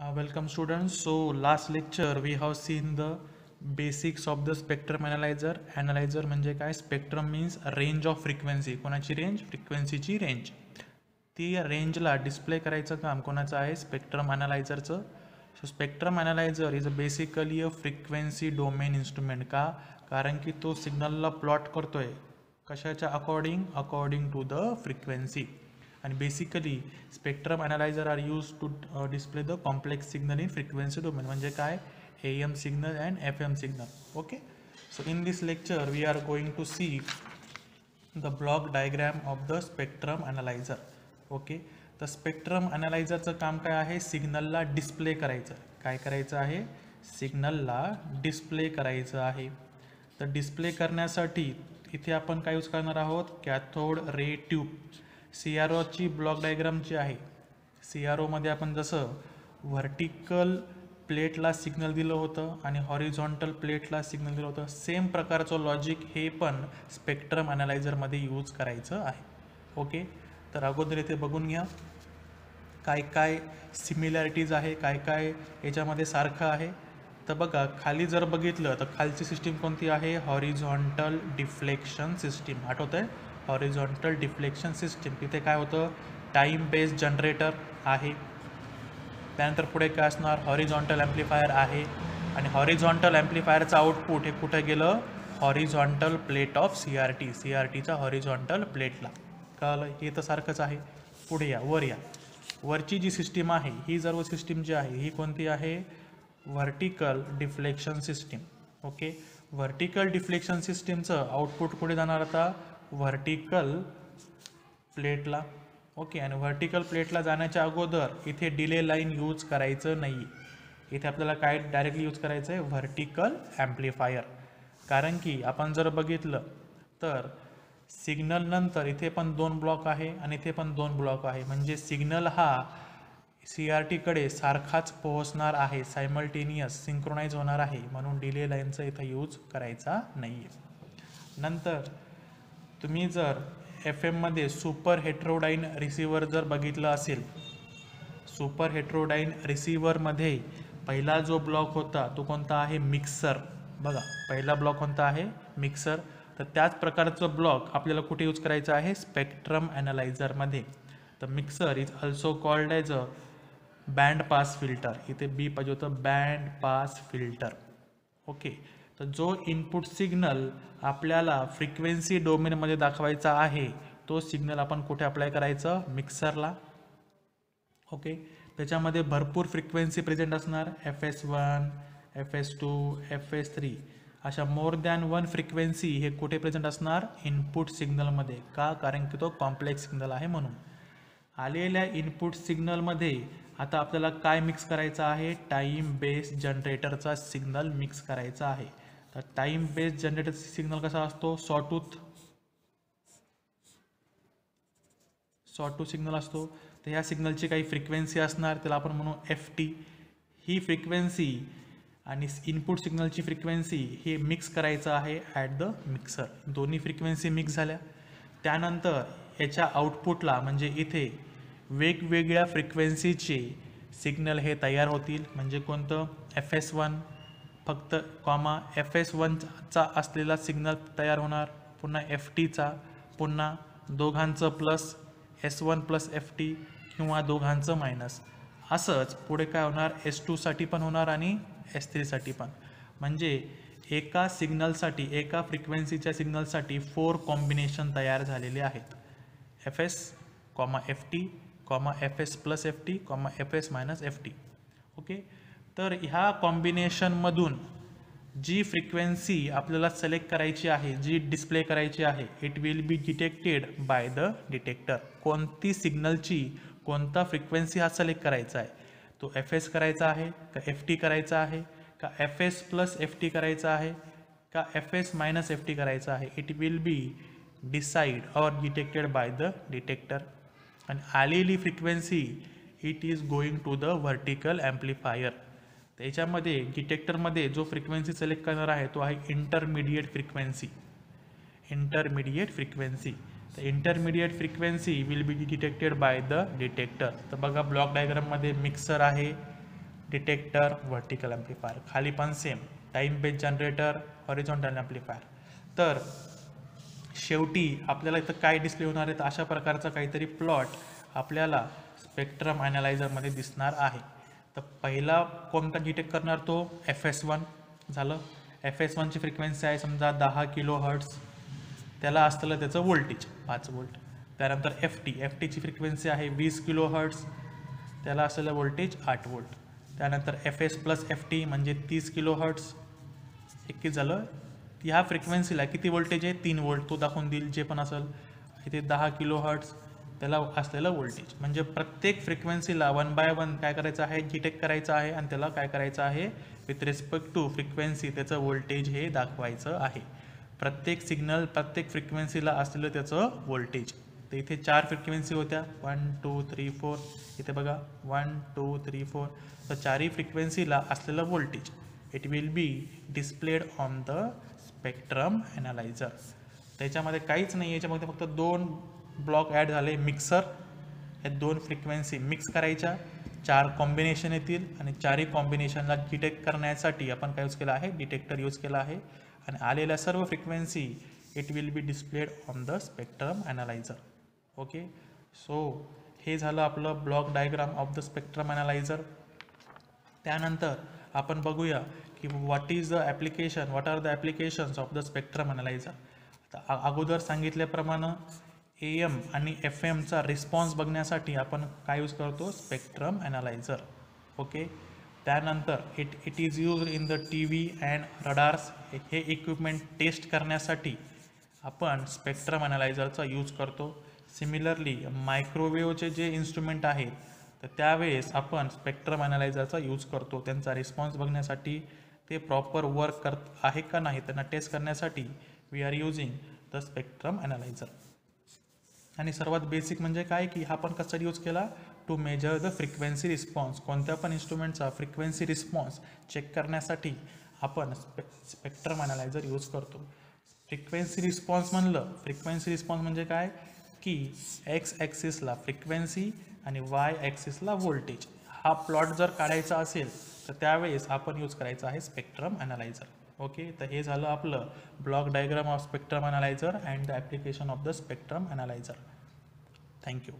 Welcome students. So last lecture we have seen the basics of the spectrum analyzer. Analyzer म्हणजे काय? Spectrum means range of frequency. कोणाची range? फ्रिक्वेन्सीची range. ती रेंजला display करायचं काम कोणाचं आहे? स्पेक्ट्रम अनालायझरचं. So spectrum analyser is basically a frequency domain instrument. का? कारण की तो सिग्नलला प्लॉट करतोय कशाच्या अकॉर्डिंग टू द फ्रिक्वेन्सी. आणि basically spectrum analyser are use to display the complex signal in frequency domain. म्हणजे काय? AM signal and FM signal. Okay. So in this lecture we are going to see the block diagram of the spectrum analyser. Okay. तर spectrum अनालायझरचं काम काय आहे? सिग्नलला display करायचं. काय करायचं आहे? सिग्नलला डिस्प्ले करायचं आहे. तर डिस्प्ले करण्यासाठी इथे आपण काय यूज करणार आहोत? Cathode ray tube. CROची ब्लॉक डायग्राम जी आहे, CROमध्ये आपण जसं व्हर्टिकल प्लेटला सिग्नल दिलं होतं आणि हॉरिझॉन्टल प्लेटला सिग्नल दिलं होतं, सेम प्रकारचं लॉजिक हे पण स्पेक्ट्रम अनालायझरमध्ये यूज करायचं आहे. ओके. तर अगोदर इथे बघून घ्या काय काय सिमिलॅरिटीज आहे, काय काय याच्यामध्ये सारखं आहे. तर बघा खाली जर बघितलं तर खालची सिस्टीम कोणती आहे? Horizontal deflection system. आठवत आहे? Horizontal deflection system. तिथे काय होतं? टाईम बेस्ड जनरेटर आहे. त्यानंतर पुढे काय असणार? हॉरिझॉन्टल ॲम्प्लिफायर आहे. आणि हॉरिझॉन्टल ॲम्प्लिफायरचं आउटपुट हे कुठं गेलं? हॉरिझॉन्टल प्लेट ऑफ CRTचा हॉरिझॉन्टल प्लेटला. कळलं? हे तर सारखंच आहे. पुढे या, वर या. वरची जी सिस्टीम आहे ही सर्व सिस्टीम जी आहे ही कोणती आहे? Vertical deflection system. Okay. Vertical deflection सिस्टीमचं आउटपुट कुठे जाणार आता? व्हर्टिकल प्लेटला. ओके. आणि व्हर्टिकल प्लेटला जाण्याच्या अगोदर इथे डिले लाईन यूज करायचं नाही. इथे आपल्याला काय डायरेक्टली यूज करायचं आहे? Vertical amplifier. कारण की आपण जर बघितलं तर सिग्नल नंतर इथे पण 2 ब्लॉक आहे आणि इथे पण 2 ब्लॉक आहे. म्हणजे सिग्नल हा CRTकडे सारखाच पोहोचणार आहे, सायमल्टेनियस सिंक्रोनाइज होणार आहे. म्हणून डिले लाईनचा इथं यूज करायचा नाही आहे. नंतर तुम्ही जर FM मध्ये सुपर हेट्रोडाईन रिसिव्हर जर बघितलं असेल, सुपर हेट्रोडाईन रिसिव्हरमध्ये पहिला जो ब्लॉक होता तो कोणता आहे? मिक्सर. बघा पहिला ब्लॉक कोणता आहे? मिक्सर. तर त्याच प्रकारचं ब्लॉक आपल्याला कुठे यूज करायचं आहे? स्पेक्ट्रम अनालायझरमध्ये. तर mixer is also called as a band pass filter. इथे बी पाहिजे होतं, बँड पास फिल्टर. ओके. तर जो इनपुट सिग्नल आपल्याला फ्रिक्वेन्सी डोमेनमध्ये दाखवायचा आहे तो सिग्नल आपण कुठे अप्लाय करायचं? मिक्सरला. ओके. त्याच्यामध्ये भरपूर फ्रिक्वेन्सी प्रेझेंट असणार. FS1, FS2, FS3 अशा मोर दॅन 1 फ्रिक्वेन्सी हे कुठे प्रेझेंट असणार? इनपुट सिग्नलमध्ये. का? कारण की तो कॉम्प्लेक्स सिग्नल आहे म्हणून. आलेल्या इनपुट सिग्नलमध्ये आता आपल्याला काय मिक्स करायचं आहे? टाईम बेस्ड जनरेटरचा सिग्नल मिक्स करायचा आहे. तर टाईम बेस्ड जनरेटरचा सिग्नल कसा असतो? सॉटूथ सिग्नल असतो. तर ह्या सिग्नलची काही फ्रिक्वेन्सी असणार, त्याला आपण म्हणू FT. ही फ्रिक्वेन्सी आणि इनपुट सिग्नलची फ्रिक्वेन्सी हे मिक्स करायचं आहे ॲट द मिक्सर. दोन्ही फ्रिक्वेन्सी मिक्स झाल्या त्यानंतर याच्या आउटपुटला म्हणजे इथे वेगवेगळ्या फ्रिक्वेन्सीचे सिग्नल हे तयार होतील. म्हणजे कोणतं? FS1 फक्त FS1चा असलेला सिग्नल तयार होणार. पुन्हा FTचा, पुन्हा दोघांचं प्लस S1 प्लस FT किंवा दोघांचं मायनस. असंच पुढे काय होणार? S2साठी पण होणार आणि S3साठी पण. म्हणजे एका सिग्नलसाठी, एका फ्रिक्वेन्सीच्या सिग्नलसाठी 4 कॉम्बिनेशन तयार झालेले आहेत. FS, FT, FS plus FT, FS minus FT. Okay. तर ह्या कॉम्बिनेशनमधून जी फ्रिक्वेन्सी आपल्याला सिलेक्ट करायची आहे, जी डिस्प्ले करायची आहे, it will be detected by the detector. कोणती सिग्नलची कोणता फ्रिक्वेन्सी हा सिलेक्ट करायचा आहे? तो FS करायचा आहे का FT करायचा आहे का FS प्लस FT करायचा आहे का FS मायनस FT करायचा आहे? It will be decide or detected by the detector. आणि आलेली frequency it is going to the vertical amplifier. त्याच्यामध्ये डिटेक्टरमध्ये जो फ्रिक्वेन्सी सिलेक्ट करणार आहे तो आहे इंटरमिडिएट फ्रिक्वेन्सी. तर intermediate frequency will be detected by the detector. तर बघा ब्लॉक डायग्राममध्ये मिक्सर आहे, डिटेक्टर, व्हर्टिकल ॲम्प्लिफायर. खाली पण same, time based generator, horizontal amplifier. तर शेवटी आपल्याला इथं काय डिस्प्ले होणार आहे, तर अशा प्रकारचा काहीतरी प्लॉट आपल्याला स्पेक्ट्रम ॲनालायझरमध्ये दिसणार आहे. तर पहिला कोणता डिटेक्ट करणार, तो FS1 झालं. FS1ची फ्रिक्वेन्सी आहे समजा 10 किलो हर्ट्स, त्याला असलेलं त्याचं व्होल्टेज 5 व्होल्ट. त्यानंतर FTची फ्रिक्वेन्सी आहे 20 किलो हर्ट्स, त्याला असलेलं व्होल्टेज 8 व्होल्ट. त्यानंतर FS प्लस FT म्हणजे 30 किलो हर्ट्स, एक झालं. ह्या फ्रिक्वेन्सीला किती व्होल्टेज आहे, 3 व्होल्ट, तो दाखवून देईल जे पण असेल. इथे 10 किलो हर्ट्स, त्याला असलेलं व्होल्टेज. म्हणजे प्रत्येक फ्रिक्वेन्सीला 1 बाय 1 काय करायचं आहे, डिटेक्ट करायचं आहे आणि त्याला काय करायचं आहे, विथ रिस्पेक्ट टू फ्रिक्वेन्सी त्याचं व्होल्टेज हे दाखवायचं आहे. प्रत्येक सिग्नल, प्रत्येक फ्रिक्वेन्सीला असलेलं त्याचं व्होल्टेज. तर इथे 4 फ्रिक्वेन्सी होत्या, 1 2 3 4. इथे बघा 1 2 3 4. तर 4ही फ्रिक्वेन्सीला असलेलं voltage it will be displayed on the spectrum analyser. त्याच्यामध्ये काहीच नाही, याच्यामध्ये फक्त 2 ब्लॉक ॲड झाले, मिक्सर. या 2 फ्रिक्वेन्सी मिक्स करायच्या, 4 कॉम्बिनेशन येतील आणि 4ही कॉम्बिनेशनला डिटेक्ट करण्यासाठी आपण काय यूज केला आहे, डिटेक्टर यूज केला आहे. आणि आलेल्या सर्व frequency it will be displayed on the spectrum analyser. Okay, so हे झालं आपलं block diagram of the spectrum analyser. त्यानंतर आपण बघूया की what is the application, what are the applications of the spectrum analyser. आता अगोदर सांगितल्याप्रमाणे AM आणि FMचा रिस्पॉन्स बघण्यासाठी आपण काय यूज करतो, स्पेक्ट्रम ॲनालायझर. ओके, त्यानंतर it is use in the TV and radars. हे इक्विपमेंट टेस्ट करण्यासाठी आपण स्पेक्ट्रम ॲनालायझरचा यूज करतो. सिमिलरली मायक्रोवेव्हचे जे इन्स्ट्रुमेंट आहेत, तर त्यावेळेस आपण स्पेक्ट्रम ॲनालायझरचा यूज करतो त्यांचा रिस्पॉन्स बघण्यासाठी, ते प्रॉपर वर्क करत आहे का नाही त्यांना टेस्ट करण्यासाठी we are using the spectrum analyser. आणि सर्वात बेसिक म्हणजे काय की हा पण कसा यूज केला, to measure the frequency response. कोणत्या पण इन्स्ट्रुमेंटचा फ्रिक्वेन्सी रिस्पॉन्स चेक करण्यासाठी आपण स्पेक्ट्रम ॲनालायझर यूज करतो. फ्रिक्वेन्सी रिस्पॉन्स म्हणलं, फ्रिक्वेन्सी रिस्पॉन्स म्हणजे काय की X ॲक्सिसला फ्रिक्वेन्सी आणि Y ॲक्सिसला व्होल्टेज, हा प्लॉट जर काढायचा असेल तर त्यावेळेस आपण यूज करायचा आहे स्पेक्ट्रम ॲनालायझर. ओके, तर हे झालं आपलं block diagram of spectrum analyser and the application of the spectrum analyser. Thank you.